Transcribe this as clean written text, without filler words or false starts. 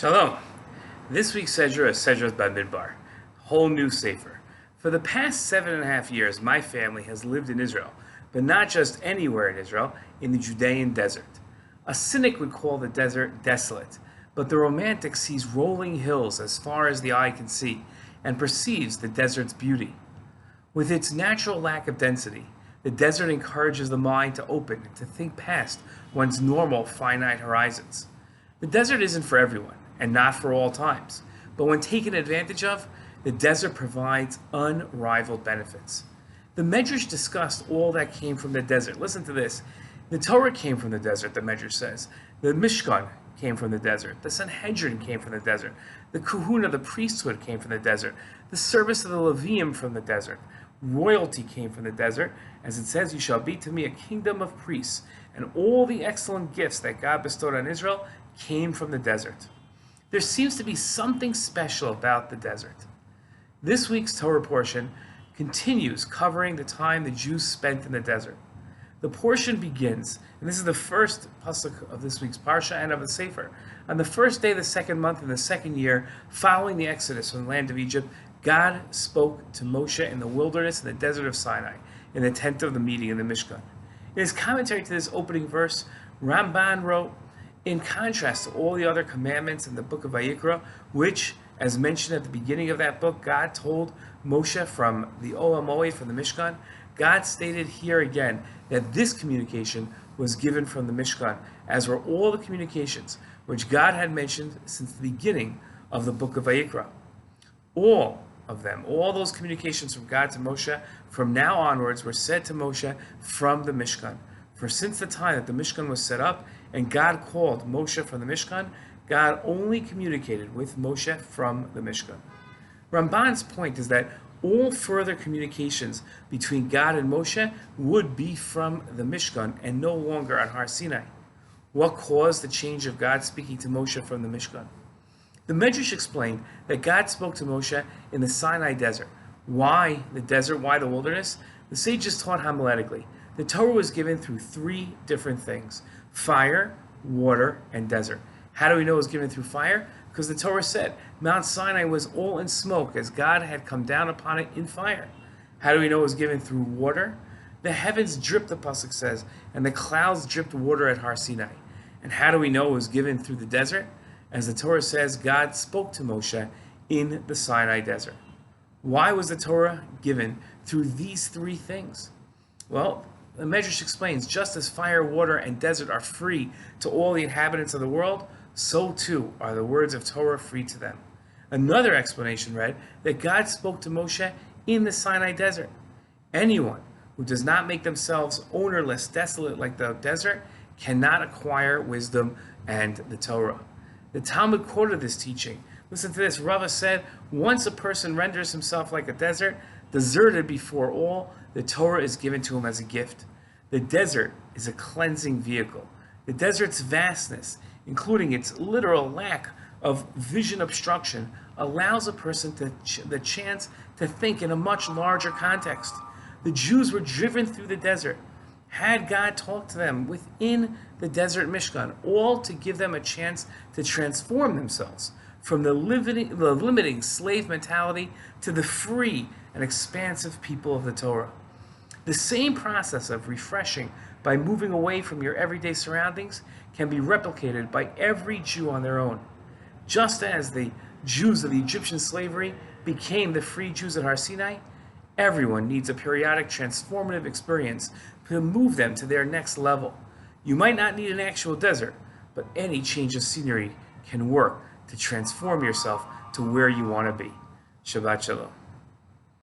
Shalom. This week's Sedra is Sedra Bamidbar, whole new sefer. For the past 7.5 years, my family has lived in Israel, but not just anywhere in Israel, in the Judean desert. A cynic would call the desert desolate, but the romantic sees rolling hills as far as the eye can see and perceives the desert's beauty. With its natural lack of density, the desert encourages the mind to open and to think past one's normal finite horizons. The desert isn't for everyone, and not for all times, but when taken advantage of, the desert provides unrivaled benefits. The Medrash discussed all that came from the desert. Listen to this. The Torah came from the desert, the Medrash says. The Mishkan came from the desert. The Sanhedrin came from the desert. The Kahuna, the priesthood, came from the desert. The service of the Levium from the desert. Royalty came from the desert. As it says, you shall be to me a kingdom of priests. And all the excellent gifts that God bestowed on Israel came from the desert. There seems to be something special about the desert. This week's Torah portion continues covering the time the Jews spent in the desert. The portion begins, and this is the first pasuk of this week's parsha and of the sefer. On the first day of the second month in the second year, following the exodus from the land of Egypt, God spoke to Moshe in the wilderness in the desert of Sinai, in the tent of the meeting in the Mishkan. In his commentary to this opening verse, Ramban wrote, in contrast to all the other commandments in the book of Vayikra, which, as mentioned at the beginning of that book, God told Moshe from the Oel Moed, from the Mishkan, God stated here again that this communication was given from the Mishkan, as were all the communications which God had mentioned since the beginning of the book of Vayikra. All of them, all those communications from God to Moshe, from now onwards, were said to Moshe from the Mishkan. For since the time that the Mishkan was set up and God called Moshe from the Mishkan, God only communicated with Moshe from the Mishkan. Ramban's point is that all further communications between God and Moshe would be from the Mishkan and no longer on Har Sinai. What caused the change of God speaking to Moshe from the Mishkan? The Medrash explained that God spoke to Moshe in the Sinai desert. Why the desert? Why the wilderness? The sages taught homiletically. The Torah was given through three different things: fire, water, and desert. How do we know it was given through fire? Because the Torah said Mount Sinai was all in smoke as God had come down upon it in fire. How do we know it was given through water? The heavens dripped, the pasuk says, and the clouds dripped water at Har Sinai. And how do we know it was given through the desert? As the Torah says, God spoke to Moshe in the Sinai desert. Why was the Torah given through these three things? Well, the Medrash explains, just as fire, water, and desert are free to all the inhabitants of the world, so too are the words of Torah free to them. Another explanation read that God spoke to Moshe in the Sinai desert. Anyone who does not make themselves ownerless, desolate like the desert, cannot acquire wisdom and the Torah. The Talmud quoted this teaching. Listen to this. Rava said, once a person renders himself like a desert, deserted before all, the Torah is given to him as a gift. The desert is a cleansing vehicle. The desert's vastness, including its literal lack of vision obstruction, allows a person the chance to think in a much larger context. The Jews were driven through the desert. Had God talked to them within the Desert Mishkan, all to give them a chance to transform themselves from the limiting slave mentality to the free and expansive people of the Torah. The same process of refreshing by moving away from your everyday surroundings can be replicated by every Jew on their own. Just as the Jews of the Egyptian slavery became the free Jews at Har Sinai, everyone needs a periodic transformative experience to move them to their next level. You might not need an actual desert, but any change of scenery can work to transform yourself to where you want to be. Shabbat Shalom.